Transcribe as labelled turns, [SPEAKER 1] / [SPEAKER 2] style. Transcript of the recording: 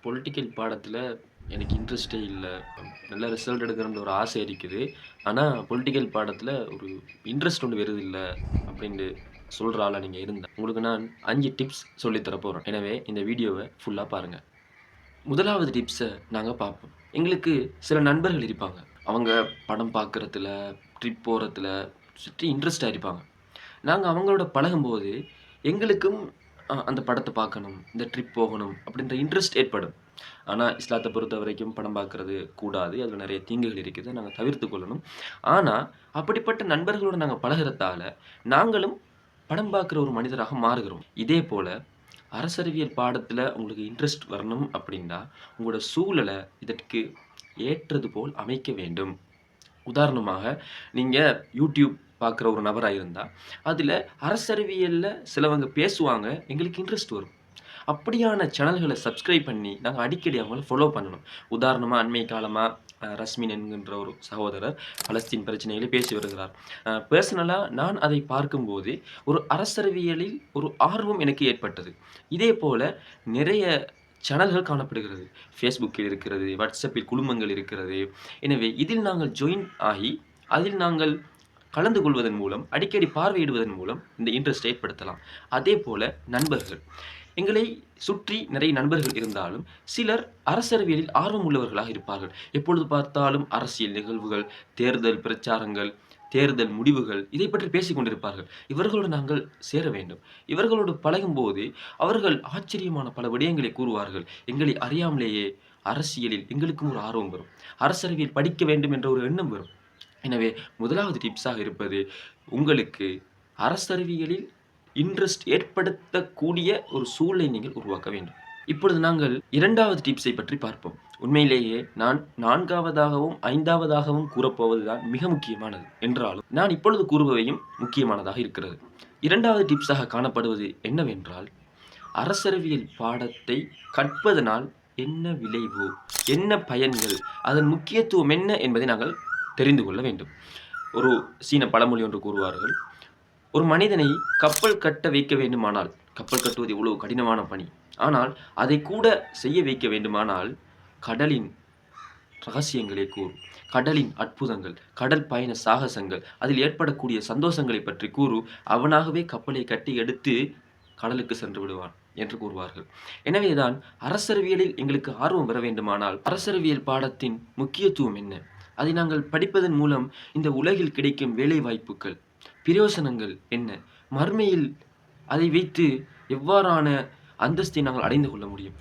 [SPEAKER 1] Political பாடத்தில எனக்கு இன்ட்ரெஸ்ட்டே இல்ல. நல்ல ரிசல்ட் எடுக்கணுன்ற ஒரு ஆசை இருக்குது. ஆனா, பொலிட்டிக்கல் பாடத்தில ஒரு இன்ட்ரெஸ்ட் ஒண்ணு வருதில்ல அப்டின்ட்டு சொல்ற ஆளா நீங்க இருந்தா, உங்களுக்கு நான் 5 டிப்ஸ் சொல்லி தரப்போறேன். எனவே இந்த வீடியோவ ஃபுல்லா பாருங்க. முதலாவது டிப்ஸ நாங்க பார்ப்போம். எங்களுக்கு சில நண்பர்கள் இருப்பாங்க. அவங்க படம் பார்க்கறதுல, ட்ரிப் போறதுல சுற்றி இன்ட்ரெஸ்ட்டா இருப்பாங்க. நாங்க அவங்களோட பழகும்போது, எங்களுக்கும் அந்த படத்த பார்க்கணும், இந்த ட்ரிப் போகணும் அப்படின்ற இன்ட்ரெஸ்ட் ஏற்படும். ஆனா, இஸ்லாத்த பொறுத்தவரைக்கும் படம் பார்க்கறது கூடாது. அதில நெறைய தீங்குகள் இருக்குது. நாங்க தவிர்த்துக் கொள்ளணும். ஆனா, அப்படிப்பட்ட நண்பர்களோட நாங்க பழகுறதால, நாங்களும் படம் பார்க்குற ஒரு மனிதராக மாறுகிறோம். இதேபோல அரசியல் பாடத்தில உங்களுக்கு இன்ட்ரெஸ்ட் வரணும் அப்படின்னா, உங்களோட சூழல இதற்கு ஏற்றது போல் அமைக்க வேண்டும். உதாரணமாக, நீங்க YouTube பார்க்குற ஒரு நபரா இருந்தா, அதில அரசறிவியல்ல சிலவங்க பேசுவாங்க. எங்களுக்கு இன்ட்ரெஸ்ட் வரும். அப்படியான சேனல்கள சப்ஸ்கிரைப் பண்ணி, நாங்க அடிக்கடி அவங்கள ஃபாலோ பண்ணணும். உதாரணமா அண்மை காலமா ரஸ்மின் என்கின்ற ஒரு சகோதரர் பலஸ்தீன் பிரச்சனையிலே பேசி வருகிறார். பெர்சனலா நான் அதை பார்க்கும்போது, ஒரு அரசியலில் ஒரு ஆர்வம் எனக்கு ஏற்பட்டது. இதேபோல நிறைய சேனல்கள் காணப்படுகிறது. Facebookல் இருக்கிறது, WhatsAppல் குழுமங்கள் இருக்கிறது. எனவே இதில் நாங்கள் ஜாயின் ஆகி, அதில் நாங்கள் கலந்து கொள்வதன் மூலம், அடிக்கடி பார்வையிடுவதன் மூலம் இந்த இன்ட்ரெஸ்ட்டை ஏற்படுத்தலாம். அதேபோல நண்பர்கள். எங்களை சுற்றி நிறைய நண்பர்கள் இருந்தாலும், சிலர் அரசியலில் ஆர்வம் உள்ளவர்களாக இருப்பார்கள். எப்பொழுது பார்த்தாலும் அரசியல் நிகழ்வுகள், தேர்தல் பிரச்சாரங்கள், தேர்தல் முடிவுகள் இதைப் பற்றி பேசிக் கொண்டிருப்பார்கள். இவர்களோடு நாங்கள் சேர வேண்டும். இவர்களோடு பழகும்போது, அவர்கள் ஆச்சரியமான பல விடயங்களை கூறுவார்கள். எங்களை அறியாமலேயே அரசியலில் எங்களுக்கும் ஒரு ஆர்வம் வரும். அரசியலில் படிக்க வேண்டும் என்ற ஒரு எண்ணம் வரும். எனவே முதலாவது டிப்ஸாக இருப்பது, உங்களுக்கு அரசறிவியலில் இன்ட்ரெஸ்ட் ஏற்படுத்தக்கூடிய ஒரு சூழலை நீங்கள் உருவாக்க வேண்டும். இப்பொழுது நாங்கள் 2வது டிப்ஸை பற்றி பார்ப்போம். உண்மையிலேயே நான் 4வதாகவும், 5வதாகவும் கூறப்போவது தான் மிக முக்கியமானது என்றாலும், நான் இப்பொழுது கூறுபவையும் முக்கியமானதாக இருக்கிறது. 2வது டிப்ஸாக காணப்படுவது என்னவென்றால், அரசறிவியல் பாடத்தை கற்பதனால் என்ன விளைவு? என்ன பயன்கள்? அதன் முக்கியத்துவம் என்ன என்பதை நாங்கள் தெரிந்து கொள்ள வேண்டும். ஒரு சீன பழமொழி ஒன்று கூறுவார்கள். ஒரு மனிதனை கப்பல் கட்ட வைக்க வேண்டுமானால், கப்பல் கட்டுவது எவ்வளவு கடினமான பணி. ஆனால், அதை கூட செய்ய வைக்க வேண்டுமானால், கடலின் ரகசியங்களை கூறு. கடலின் அற்புதங்கள், கடல் பயண சாகசங்கள், அதில் ஏற்படக்கூடிய சந்தோஷங்களைப் பற்றி கூறு. அவனாகவே கப்பலை கட்டி எடுத்து கடலுக்கு சென்று விடுவான் என்று கூறுவார்கள். எனவேதான் அரசறிவியலில் எங்களுக்கு ஆர்வம் வர வேண்டுமானால், அரசறிவியல் பாடத்தின் முக்கியத்துவம் என்ன? அதை நாங்கள் படிப்பதன் மூலம் இந்த உலகில் கிடைக்கும் வேலை வாய்ப்புகள், பிரயோசனங்கள் என்ன? மறுமையில் அதை வைத்து எவ்வாறான அந்தஸ்தை நாங்கள் அடைந்து கொள்ள முடியும்?